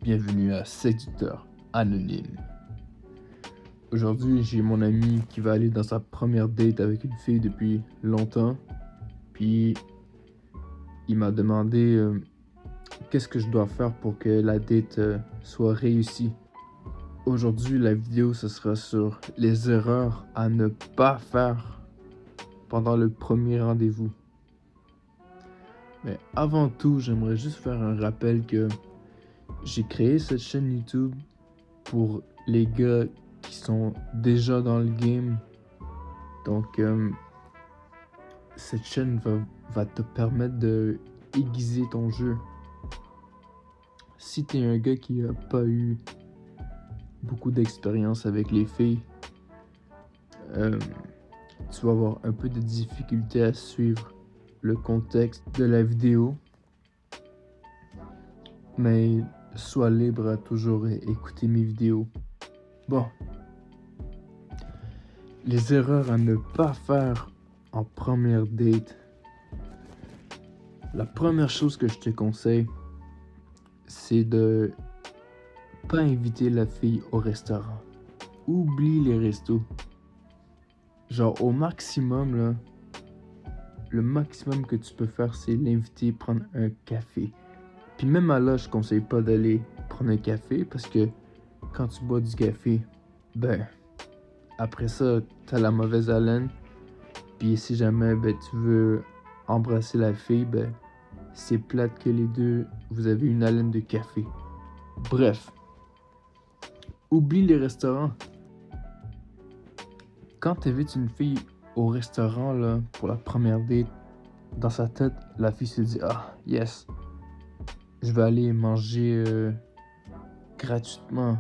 Bienvenue à Séducteur Anonyme. Aujourd'hui, j'ai mon ami qui va aller dans sa première date avec une fille depuis longtemps. Puis, il m'a demandé qu'est-ce que je dois faire pour que la date soit réussie. Aujourd'hui, la vidéo, ce sera sur les erreurs à ne pas faire pendant le premier rendez-vous. Mais avant tout, j'aimerais juste faire un rappel que j'ai créé cette chaîne YouTube pour les gars qui sont déjà dans le game. Donc, cette chaîne va te permettre de aiguiser ton jeu. Si t'es un gars qui n'a pas eu beaucoup d'expérience avec les filles, tu vas avoir un peu de difficulté à suivre le contexte de la vidéo. Mais sois libre à toujours écouter mes vidéos. Bon. Les erreurs à ne pas faire en première date. La première chose que je te conseille, c'est de pas inviter la fille au restaurant. Oublie les restos. Genre au maximum, là, le maximum que tu peux faire, c'est l'inviter à prendre un café. Puis même à là, je conseille pas d'aller prendre un café parce que quand tu bois du café, ben, après ça, t'as la mauvaise haleine. Puis si jamais tu veux embrasser la fille, c'est plate que les deux, vous avez une haleine de café. Bref, oublie les restaurants. Quand t'invites une fille au restaurant là, pour la première date, dans sa tête, la fille se dit « Ah, yes, je vais aller manger gratuitement. »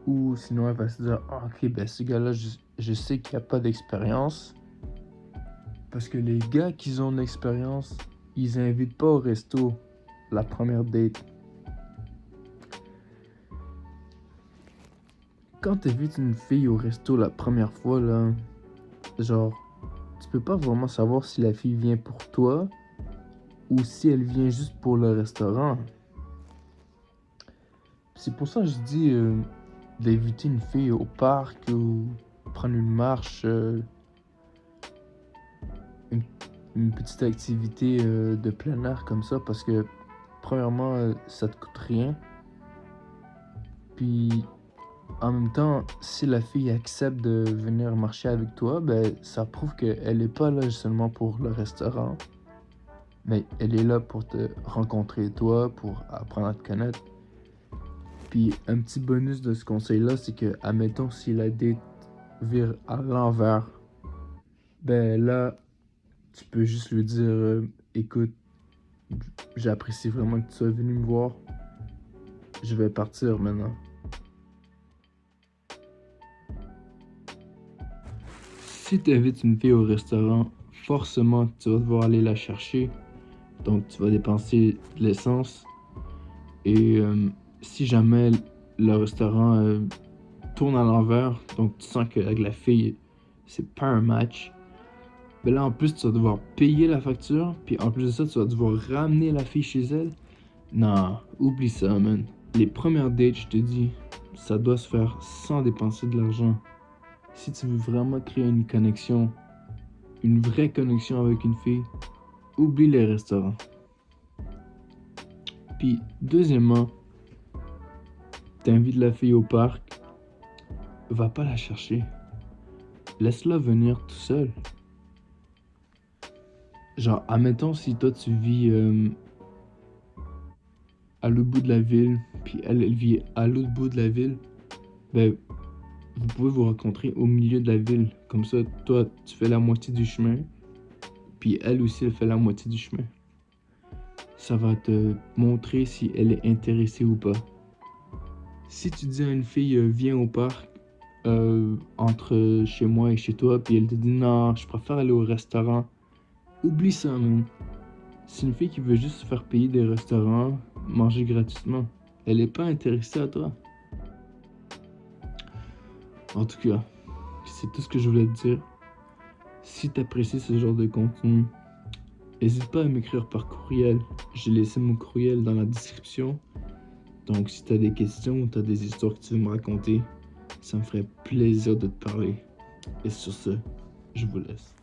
Ou sinon, elle va se dire « Ah, ok, ce gars-là, je sais qu'il n'y a pas d'expérience. » Parce que les gars qui ont de l'expérience, ils invitent pas au resto la première date. Quand t'invites une fille au resto la première fois, là, genre, tu peux pas vraiment savoir si la fille vient pour toi ou si elle vient juste pour le restaurant. C'est pour ça que je dis d'inviter une fille au parc ou prendre une marche, une petite activité de plein air comme ça, parce que premièrement, ça te coûte rien. Puis en même temps, si la fille accepte de venir marcher avec toi, ça prouve qu'elle n'est pas là seulement pour le restaurant, mais elle est là pour te rencontrer toi, pour apprendre à te connaître. Puis un petit bonus de ce conseil-là, c'est que, admettons, si la date vire à l'envers, là, tu peux juste lui dire écoute, j'apprécie vraiment que tu sois venu me voir, je vais partir maintenant. Si tu invites une fille au restaurant, forcément tu vas devoir aller la chercher. Donc tu vas dépenser de l'essence. Et si jamais le restaurant tourne à l'envers, donc tu sens qu'avec la fille, c'est pas un match, là en plus tu vas devoir payer la facture. Puis en plus de ça, tu vas devoir ramener la fille chez elle. Non, oublie ça, man. Les premières dates, je te dis, ça doit se faire sans dépenser de l'argent. Si tu veux vraiment créer une connexion, une vraie connexion avec une fille, oublie les restaurants. Puis, deuxièmement, t'invites la fille au parc, va pas la chercher. Laisse-la venir tout seul. Genre, admettons si toi tu vis à l'autre bout de la ville, puis elle vit à l'autre bout de la ville, vous pouvez vous rencontrer au milieu de la ville. Comme ça, toi, tu fais la moitié du chemin, puis elle aussi, elle fait la moitié du chemin. Ça va te montrer si elle est intéressée ou pas. Si tu dis à une fille, viens au parc, entre chez moi et chez toi, puis elle te dit non, je préfère aller au restaurant, oublie ça, man. C'est une fille qui veut juste se faire payer des restaurants, manger gratuitement. Elle est pas intéressée à toi. En tout cas, c'est tout ce que je voulais te dire. Si tu apprécies ce genre de contenu, n'hésite pas à m'écrire par courriel. J'ai laissé mon courriel dans la description. Donc si tu as des questions ou tu as des histoires que tu veux me raconter, ça me ferait plaisir de te parler. Et sur ce, je vous laisse.